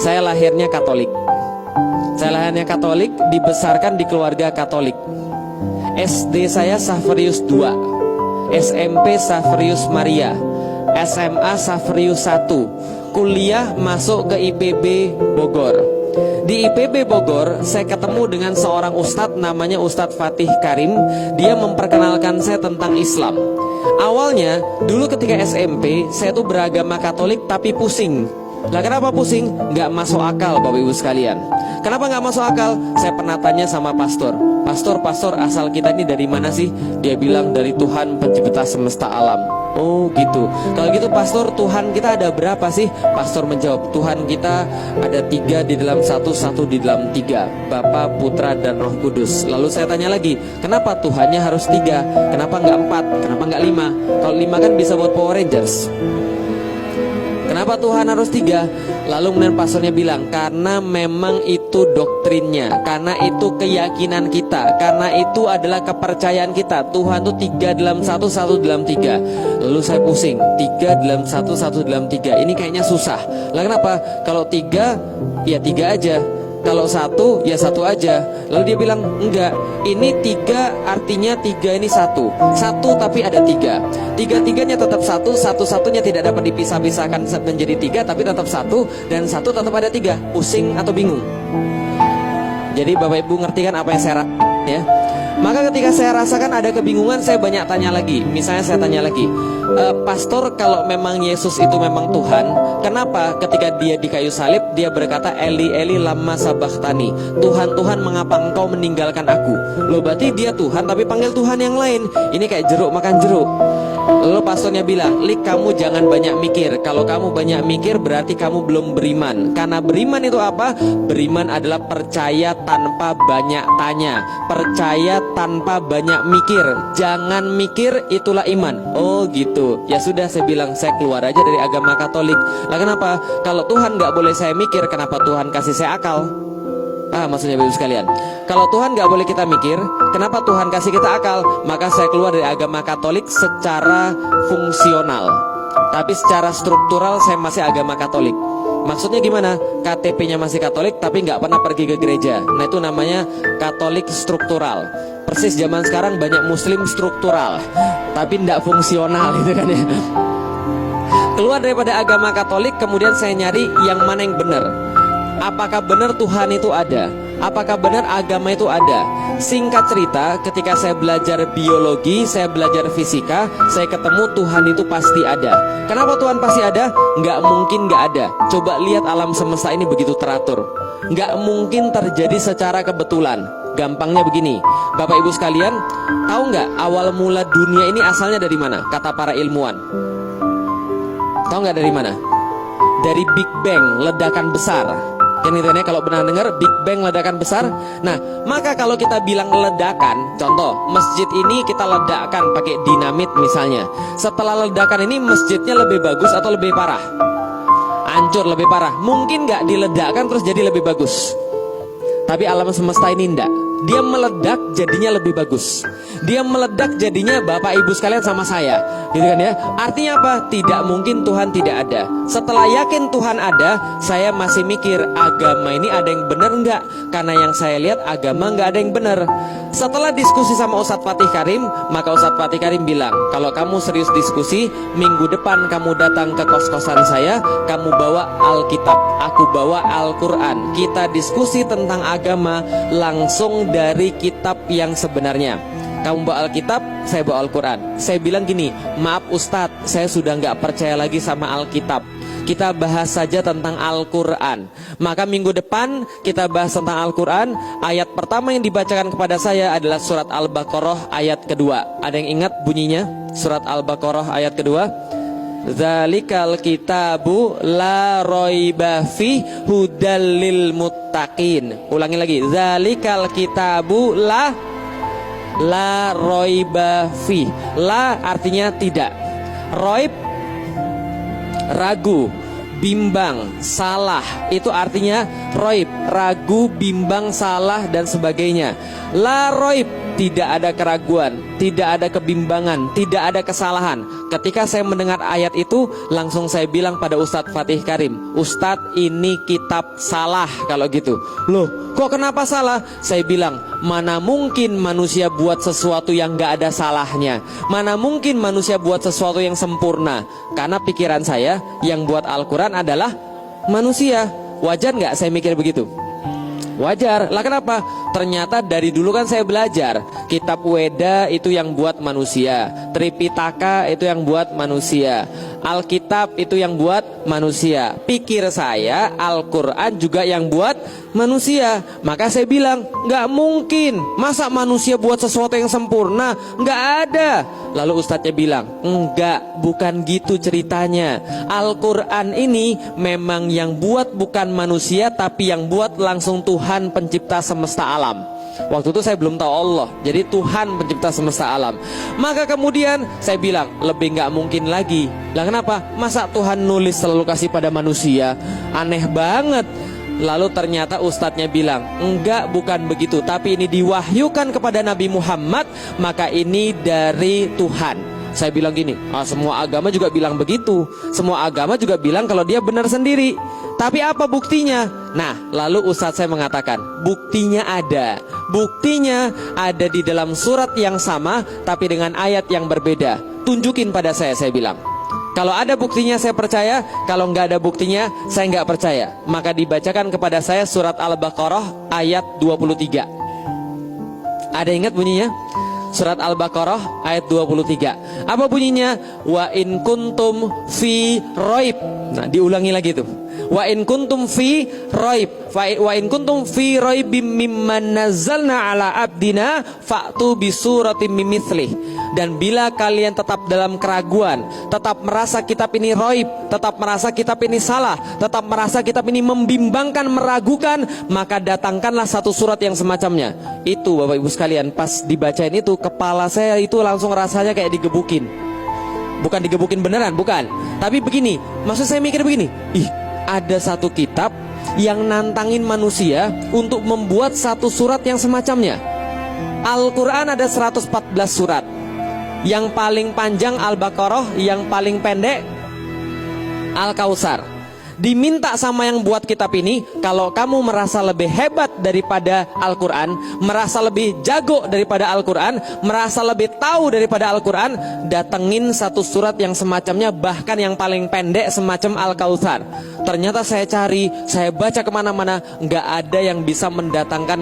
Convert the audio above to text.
Saya lahirnya Katolik. Saya lahirnya Katolik, dibesarkan di keluarga Katolik. SD saya Saverius II, SMP Saverius Maria, SMA Saverius I, kuliah masuk ke IPB Bogor. Di IPB Bogor saya ketemu dengan seorang ustadz namanya Ustadz Fatih Karim. Dia memperkenalkan saya tentang Islam. Awalnya dulu ketika SMP saya tuh beragama Katolik tapi pusing. Lah kenapa pusing? Nggak masuk akal Bapak Ibu sekalian. Kenapa nggak masuk akal? Saya pernah tanya sama pastor, Pastor asal kita ini dari mana sih? Dia bilang dari Tuhan pencipta semesta alam. Oh gitu. Kalau gitu pastor, Tuhan kita ada berapa sih? Pastor menjawab, Tuhan kita ada 3 di dalam satu di dalam 3, Bapa, Putra, dan Roh Kudus. Lalu saya tanya lagi, kenapa Tuhannya harus 3? Kenapa nggak 4? Kenapa nggak 5? Kalau 5 kan bisa buat Power Rangers. Kenapa Tuhan harus 3? Lalu kemudian pastornya bilang, karena memang itu doktrinnya, karena itu keyakinan kita, karena itu adalah kepercayaan kita. Tuhan itu 3 dalam 1 dalam 3. Lalu saya pusing, 3 dalam 1 dalam 3. Ini kayaknya susah. Lah kenapa? Kalau 3, ya 3 aja. Kalau 1, ya 1 aja. Lalu dia bilang, enggak, ini 3 artinya 3 ini 1 tapi ada 3. 3-3-nya tetap 1, 1-1-nya tidak dapat dipisah-pisahkan menjadi 3, tapi tetap 1, dan 1 tetap ada 3. Pusing atau bingung? Jadi Bapak Ibu ngerti kan apa yang saya rasakan ya? Maka ketika saya rasakan ada kebingungan, saya banyak tanya lagi. Misalnya saya tanya lagi, Pastor, kalau memang Yesus itu memang Tuhan, kenapa ketika dia di kayu salib dia berkata Eli Eli lama sabachthani, Tuhan Tuhan mengapa engkau meninggalkan aku? Loh berarti dia Tuhan tapi panggil Tuhan yang lain. Ini kayak jeruk makan jeruk. Lalu pastornya bilang, Lik, kamu jangan banyak mikir. Kalau kamu banyak mikir berarti kamu belum beriman. Karena beriman itu apa? Beriman adalah percaya tanpa banyak tanya, percaya tanpa banyak mikir. Jangan mikir, itulah iman. Oh gitu. Ya sudah, saya bilang saya keluar aja dari agama Katolik. Lah kenapa? Kalau Tuhan gak boleh saya mikir, kenapa Tuhan kasih saya akal? Maksudnya Bapak Ibu sekalian, kalau Tuhan gak boleh kita mikir, kenapa Tuhan kasih kita akal? Maka saya keluar dari agama Katolik secara fungsional, tapi secara struktural saya masih agama Katolik. Maksudnya gimana? KTP-nya masih Katolik tapi gak pernah pergi ke gereja. Nah itu namanya Katolik struktural. Persis zaman sekarang banyak Muslim struktural tapi gak fungsional gitu kan ya. Keluar daripada agama Katolik, kemudian saya nyari yang mana yang benar. Apakah benar Tuhan itu ada? Apakah benar agama itu ada? Singkat cerita, ketika saya belajar biologi, saya belajar fisika, saya ketemu Tuhan itu pasti ada. Kenapa Tuhan pasti ada? Nggak mungkin nggak ada. Coba lihat alam semesta ini begitu teratur. Nggak mungkin terjadi secara kebetulan. Gampangnya begini, Bapak Ibu sekalian, tahu nggak awal mula dunia ini asalnya dari mana? Kata para ilmuwan. Tahu nggak dari mana? Dari Big Bang, ledakan besar. Kan gitu ya, kalau benar dengar Big Bang ledakan besar. Nah, maka kalau kita bilang ledakan, contoh masjid ini kita ledakkan pakai dinamit misalnya. Setelah ledakan ini masjidnya lebih bagus atau lebih parah? Hancur, lebih parah. Mungkin nggak diledakkan terus jadi lebih bagus. Tapi alam semesta ini enggak. Dia meledak jadinya lebih bagus. Dia meledak jadinya Bapak Ibu sekalian sama saya, gitu kan ya. Artinya apa? Tidak mungkin Tuhan tidak ada. Setelah yakin Tuhan ada, saya masih mikir agama ini ada yang benar enggak? Karena yang saya lihat agama enggak ada yang benar. Setelah diskusi sama Ustadz Fatih Karim, maka Ustadz Fatih Karim bilang, kalau kamu serius diskusi, minggu depan kamu datang ke kos-kosan saya, kamu bawa Alkitab, aku bawa Al-Quran. Kita diskusi tentang agama langsung dari kitab yang sebenarnya. Kamu bawa Alkitab, saya bawa Al-Quran. Saya bilang gini, maaf Ustadz, saya sudah nggak percaya lagi sama Alkitab. Kita bahas saja tentang Al-Quran. Maka minggu depan kita bahas tentang Al-Quran. Ayat pertama yang dibacakan kepada saya adalah surat Al-Baqarah ayat kedua. Ada yang ingat bunyinya? Surat Al-Baqarah ayat kedua. Zalikal kitabu la roiba fi hudal lil muttaqin. Ulangi lagi. Zalikal kitabu la roiba fi. La artinya tidak. Roib ragu, bimbang, salah. Itu artinya roib, ragu, bimbang, salah dan sebagainya. La roib tidak ada keraguan, tidak ada kebimbangan, tidak ada kesalahan. Ketika saya mendengar ayat itu, langsung saya bilang pada Ustadz Fatih Karim, Ustadz, ini kitab salah kalau gitu. Loh, kok kenapa salah? Saya bilang, mana mungkin manusia buat sesuatu yang gak ada salahnya. Mana mungkin manusia buat sesuatu yang sempurna. Karena pikiran saya, yang buat Al-Quran adalah manusia. Wajar gak saya mikir begitu? Wajar. Lah kenapa? Ternyata dari dulu kan saya belajar, kitab Weda itu yang buat manusia, Tripitaka itu yang buat manusia, Alkitab itu yang buat manusia. Pikir saya Al-Quran juga yang buat manusia. Maka saya bilang, gak mungkin, masa manusia buat sesuatu yang sempurna? Gak ada. Lalu ustadznya bilang, enggak, bukan gitu ceritanya. Al-Quran ini memang yang buat bukan manusia, tapi yang buat langsung Tuhan pencipta semesta alam. Waktu itu saya belum tahu Allah, jadi Tuhan pencipta semesta alam. Maka kemudian saya bilang, lebih gak mungkin lagi. Lah kenapa? Masa Tuhan nulis selalu kasih pada manusia? Aneh banget. Lalu ternyata ustadznya bilang, enggak, bukan begitu, tapi ini diwahyukan kepada Nabi Muhammad, maka ini dari Tuhan. Saya bilang gini, semua agama juga bilang begitu. Semua agama juga bilang kalau dia benar sendiri. Tapi apa buktinya? Nah, lalu ustadz saya mengatakan, buktinya ada. Buktinya ada di dalam surat yang sama, tapi dengan ayat yang berbeda. Tunjukin pada saya bilang. Kalau ada buktinya saya percaya, kalau nggak ada buktinya saya nggak percaya. Maka dibacakan kepada saya surat Al-Baqarah ayat 23. Ada ingat bunyinya? Surat Al-Baqarah ayat 23. Apa bunyinya? Wa in kuntum fi raib. Nah, diulangi lagi tuh. Wa in kuntum fi raib, wa in kuntum fi raibim mimman nazzalna ala abdina fa'tu bi suratim mimithlihi. Dan bila kalian tetap dalam keraguan, tetap merasa kitab ini raib, tetap merasa kitab ini salah, tetap merasa kitab ini membimbangkan, meragukan, maka datangkanlah satu surat yang semacamnya. Itu Bapak Ibu sekalian, pas dibacain itu kepala saya itu langsung rasanya kayak digebukin. Bukan digebukin beneran, bukan. Tapi begini, maksud saya mikir begini, ada satu kitab yang nantangin manusia untuk membuat satu surat yang semacamnya. Al-Quran ada 114 surat. Yang paling panjang Al-Baqarah, yang paling pendek Al-Kautsar. Diminta sama yang buat kitab ini, kalau kamu merasa lebih hebat daripada Al-Quran, merasa lebih jago daripada Al-Quran, merasa lebih tahu daripada Al-Quran, datengin satu surat yang semacamnya, bahkan yang paling pendek semacam Al-Kautsar. Ternyata saya cari, saya baca kemana-mana, nggak ada yang bisa mendatangkan yang